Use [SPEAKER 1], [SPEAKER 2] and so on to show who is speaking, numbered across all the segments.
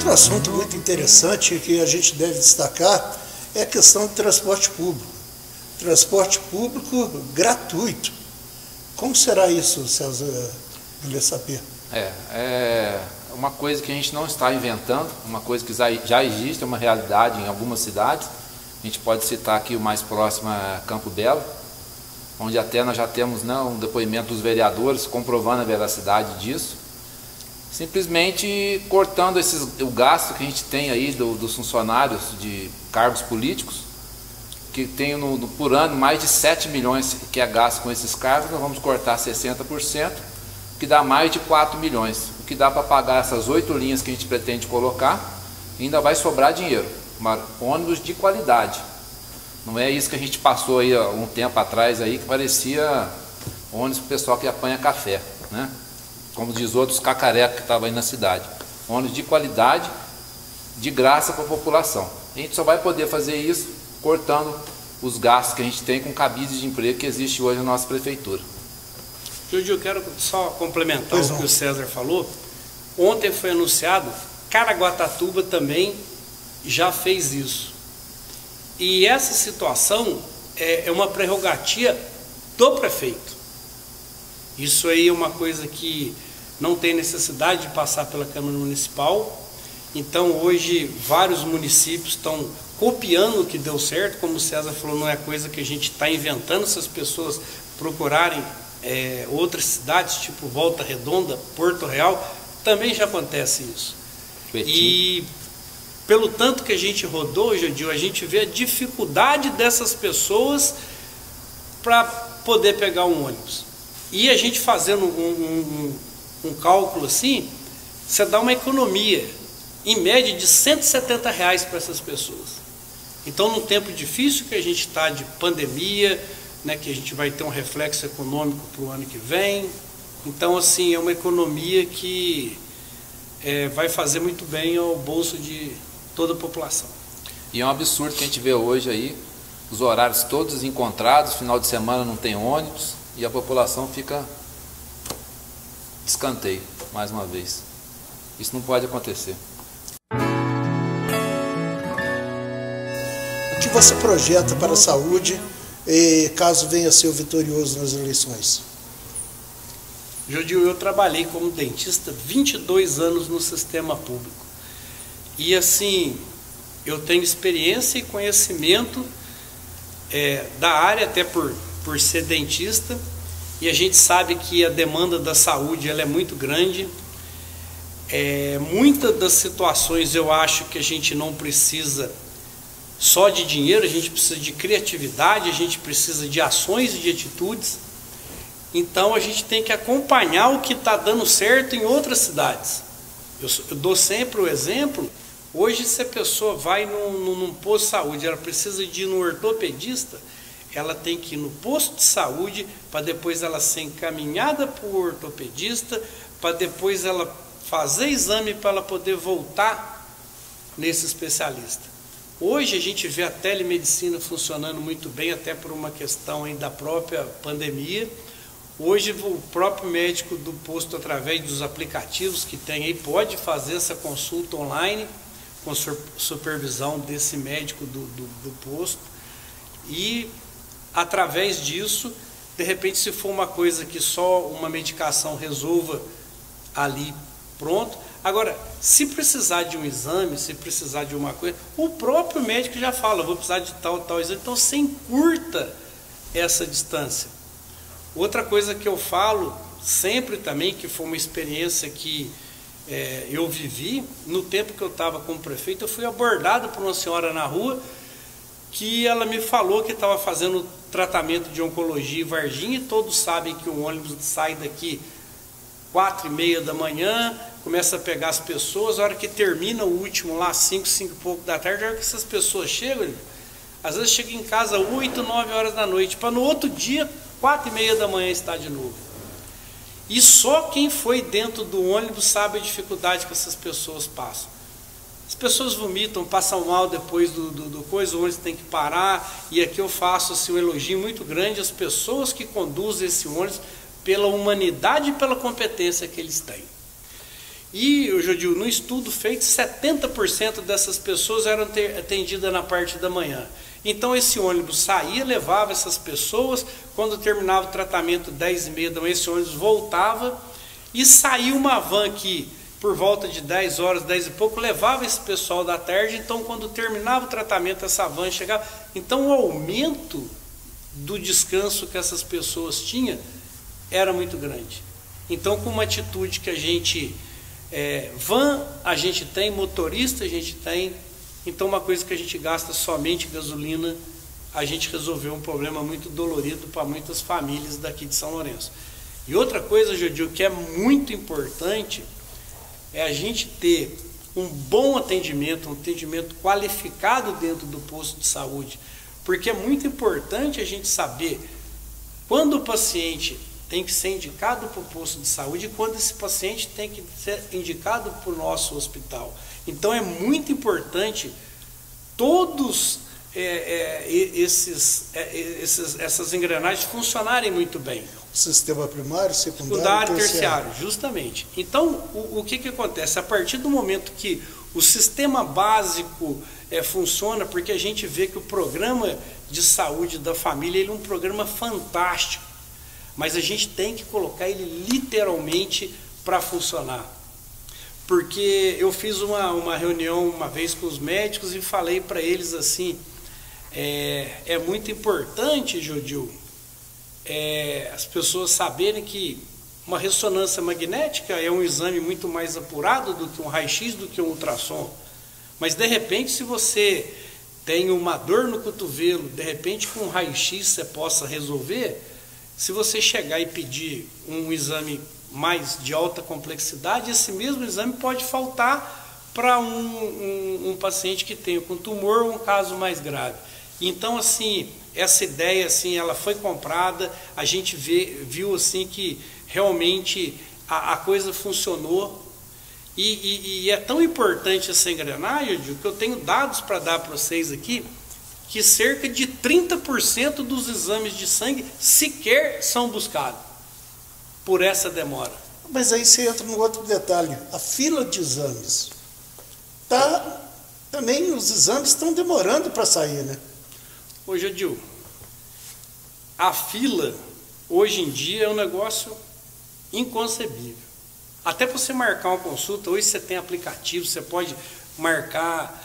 [SPEAKER 1] Outro assunto muito interessante que a gente deve destacar é a questão do transporte público. Transporte público gratuito. Como será isso, César Sapir?
[SPEAKER 2] É uma coisa que a gente não está inventando, uma coisa que já existe, é uma realidade em algumas cidades. A gente pode citar aqui o mais próximo a Campo Belo, onde até nós já temos um depoimento dos vereadores comprovando a veracidade disso. Simplesmente cortando o gasto que a gente tem aí dos funcionários de cargos políticos, que tem por ano mais de 7 milhões que é gasto com esses cargos. Nós vamos cortar 60%, que dá mais de 4 milhões. O que dá para pagar essas 8 linhas que a gente pretende colocar, ainda vai sobrar dinheiro. Ônibus de qualidade. Não é isso que a gente passou aí um tempo atrás aí, que parecia ônibus para o pessoal que apanha café, né? Como diz outros cacarecos que estavam aí na cidade. Ônibus de qualidade, de graça para a população. A gente só vai poder fazer isso cortando os gastos que a gente tem com cabides de emprego que existe hoje na nossa prefeitura.
[SPEAKER 3] Júlio, eu quero só complementar o que o César falou. Ontem foi anunciado, Caraguatatuba também já fez isso. E essa situação é uma prerrogativa do prefeito. Isso aí é uma coisa que não tem necessidade de passar pela Câmara Municipal. Então hoje vários municípios estão copiando o que deu certo. Como o César falou, não é coisa que a gente está inventando. Se as pessoas procurarem outras cidades, tipo Volta Redonda, Porto Real, também já acontece isso. E pelo tanto que a gente rodou, Jadil, a gente vê a dificuldade dessas pessoas para poder pegar um ônibus. E a gente fazendo um cálculo assim, você dá uma economia, em média, de R$170 para essas pessoas. Então, num tempo difícil que a gente está de pandemia, né, que a gente vai ter um reflexo econômico para o ano que vem. Então, assim, é uma economia que vai fazer muito bem ao bolso de toda a população.
[SPEAKER 2] E é um absurdo que a gente vê hoje aí, os horários todos encontrados, final de semana não tem ônibus, e a população fica de escanteio, mais uma vez. Isso não pode acontecer.
[SPEAKER 1] O que você projeta para a saúde, caso venha a ser o vitorioso nas eleições?
[SPEAKER 3] Jodil, eu trabalhei como dentista 22 anos no sistema público. E assim, eu tenho experiência e conhecimento da área, até por ser dentista, e a gente sabe que a demanda da saúde ela é muito grande. Muitas das situações eu acho que a gente não precisa só de dinheiro, a gente precisa de criatividade, a gente precisa de ações e de atitudes. Então a gente tem que acompanhar o que está dando certo em outras cidades. Eu dou sempre o exemplo. Hoje, se a pessoa vai num posto de saúde, ela precisa de ir no ortopedista, ela tem que ir no posto de saúde para depois ela ser encaminhada para o ortopedista, para depois ela fazer exame para ela poder voltar nesse especialista. Hoje a gente vê a telemedicina funcionando muito bem, até por uma questão aí da própria pandemia. Hoje o próprio médico do posto, através dos aplicativos que tem aí, pode fazer essa consulta online, com supervisão desse médico do posto, e através disso, de repente, se for uma coisa que só uma medicação resolva ali, pronto. Agora, se precisar de um exame, se precisar de uma coisa, o próprio médico já fala, vou precisar de tal exame, então você encurta essa distância. Outra coisa que eu falo sempre também, que foi uma experiência que eu vivi, no tempo que eu estava como prefeito, eu fui abordado por uma senhora na rua, que ela me falou que estava fazendo tratamento de oncologia em Varginha, e todos sabem que o ônibus sai daqui 4h30 da manhã, começa a pegar as pessoas, a hora que termina o último lá, 5 e pouco da tarde, a hora que essas pessoas chegam, às vezes chegam em casa 8, 9 horas da noite, para no outro dia, 4h30 da manhã estar de novo. E só quem foi dentro do ônibus sabe a dificuldade que essas pessoas passam. As pessoas vomitam, passam mal depois do coisa, o ônibus tem que parar, e aqui eu faço assim, um elogio muito grande às pessoas que conduzem esse ônibus pela humanidade e pela competência que eles têm. E, Jodil, no estudo feito, 70% dessas pessoas eram atendidas na parte da manhã. Então esse ônibus saía, levava essas pessoas, quando terminava o tratamento 10h30 da manhã, esse ônibus voltava e saía uma van que por volta de 10 horas, 10 e pouco, levava esse pessoal da tarde. Então quando terminava o tratamento, essa van chegava. Então o aumento do descanso que essas pessoas tinham era muito grande. Então, com uma atitude que a gente, van a gente tem, motorista a gente tem, então uma coisa que a gente gasta somente gasolina, a gente resolveu um problema muito dolorido para muitas famílias daqui de São Lourenço. E outra coisa, Jodil, que é muito importante, é a gente ter um bom atendimento, um atendimento qualificado dentro do posto de saúde, porque é muito importante a gente saber quando o paciente tem que ser indicado para o posto de saúde e quando esse paciente tem que ser indicado para o nosso hospital. Então é muito importante todos essas engrenagens funcionarem muito bem.
[SPEAKER 1] O sistema primário, secundário,
[SPEAKER 3] terciário, justamente. Então, o que acontece? A partir do momento que o sistema básico funciona, porque a gente vê que o programa de saúde da família ele é um programa fantástico, mas a gente tem que colocar ele literalmente para funcionar. Porque eu fiz uma reunião uma vez com os médicos e falei para eles assim, é muito importante, Jodil, as pessoas saberem que uma ressonância magnética é um exame muito mais apurado do que um raio-x, do que um ultrassom. Mas de repente, se você tem uma dor no cotovelo, de repente com um raio-x você possa resolver. Se você chegar e pedir um exame mais de alta complexidade, esse mesmo exame pode faltar para um paciente que tem com tumor ou um caso mais grave. Então, assim, essa ideia, assim, ela foi comprada, a gente viu, assim, que realmente a coisa funcionou. E é tão importante essa engrenagem, que eu tenho dados para dar para vocês aqui, que cerca de 30% dos exames de sangue sequer são buscados por essa demora.
[SPEAKER 1] Mas aí você entra num outro detalhe, a fila de exames. Também os exames estão demorando para sair, né?
[SPEAKER 3] Ô, Jodil, a fila, hoje em dia, é um negócio inconcebível. Até para você marcar uma consulta, hoje você tem aplicativo, você pode marcar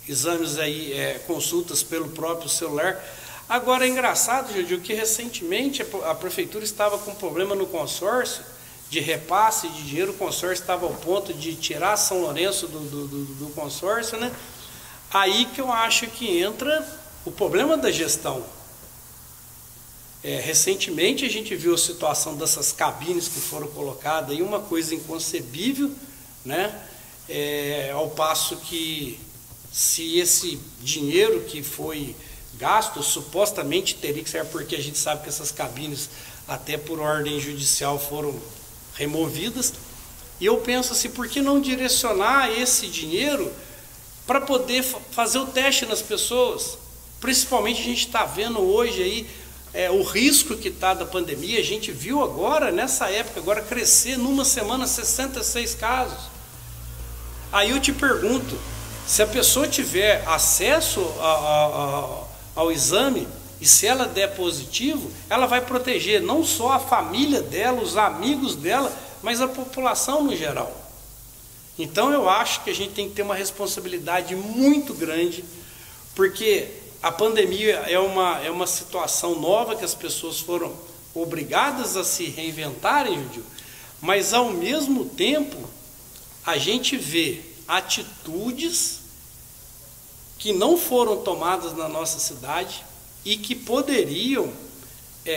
[SPEAKER 3] exames aí, consultas pelo próprio celular. Agora é engraçado, Jodil, que recentemente a prefeitura estava com problema no consórcio de repasse de dinheiro, o consórcio estava ao ponto de tirar São Lourenço do consórcio, né? Aí que eu acho que entra o problema da gestão. Recentemente a gente viu a situação dessas cabines que foram colocadas aí, uma coisa inconcebível, né? Ao passo que se esse dinheiro que foi gasto supostamente teria que ser, porque a gente sabe que essas cabines até por ordem judicial foram removidas, e eu penso assim, por que não direcionar esse dinheiro para poder fazer o teste nas pessoas? Principalmente a gente está vendo hoje aí o risco que está da pandemia. A gente viu agora, nessa época, agora crescer numa semana 66 casos. Aí eu te pergunto, se a pessoa tiver acesso ao exame e se ela der positivo, ela vai proteger não só a família dela, os amigos dela, mas a população no geral. Então eu acho que a gente tem que ter uma responsabilidade muito grande, porque a pandemia é uma situação nova que as pessoas foram obrigadas a se reinventarem, Jodil, mas ao mesmo tempo a gente vê atitudes que não foram tomadas na nossa cidade e que poderiam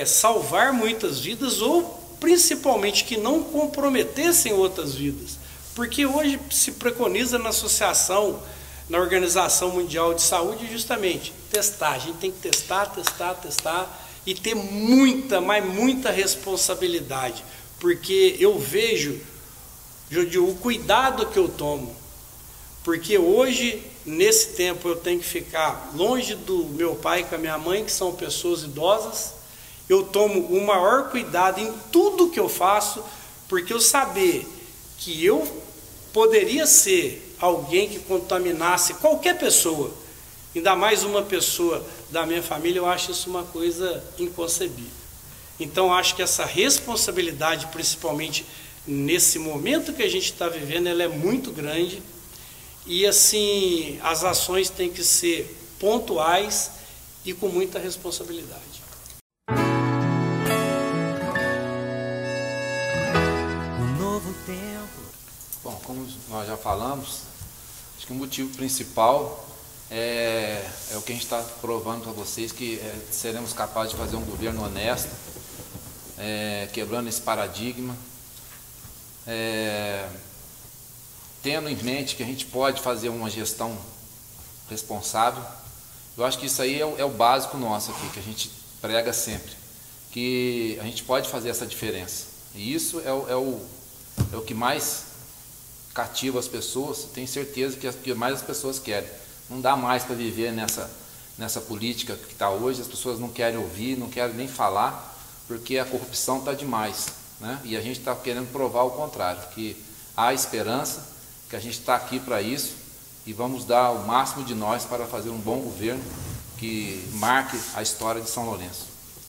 [SPEAKER 3] salvar muitas vidas, ou principalmente que não comprometessem outras vidas. Porque hoje se preconiza na associação, na Organização Mundial de Saúde, justamente testar. A gente tem que testar e ter muita, mas muita responsabilidade. Porque eu vejo, Jodil, o cuidado que eu tomo. Porque hoje, nesse tempo, eu tenho que ficar longe do meu pai e com a minha mãe, que são pessoas idosas. Eu tomo o maior cuidado em tudo que eu faço, Porque eu saber que eu poderia ser alguém que contaminasse qualquer pessoa, ainda mais uma pessoa da minha família, eu acho isso uma coisa inconcebível. Então, acho que essa responsabilidade, principalmente nesse momento que a gente está vivendo, ela é muito grande. E, assim, as ações têm que ser pontuais e com muita responsabilidade.
[SPEAKER 4] Um novo tempo.
[SPEAKER 2] Bom, como nós já falamos, acho que o motivo principal é o que a gente está provando para vocês, que seremos capazes de fazer um governo honesto, quebrando esse paradigma, tendo em mente que a gente pode fazer uma gestão responsável. Eu acho que isso aí é o básico nosso aqui, que a gente prega sempre, que a gente pode fazer essa diferença. E isso é o que mais cativa as pessoas. Tenho certeza que mais as pessoas querem. Não dá mais para viver nessa política que está hoje. As pessoas não querem ouvir, não querem nem falar, porque a corrupção está demais, né? E a gente está querendo provar o contrário, que há esperança, que a gente está aqui para isso e vamos dar o máximo de nós para fazer um bom governo que marque a história de São Lourenço.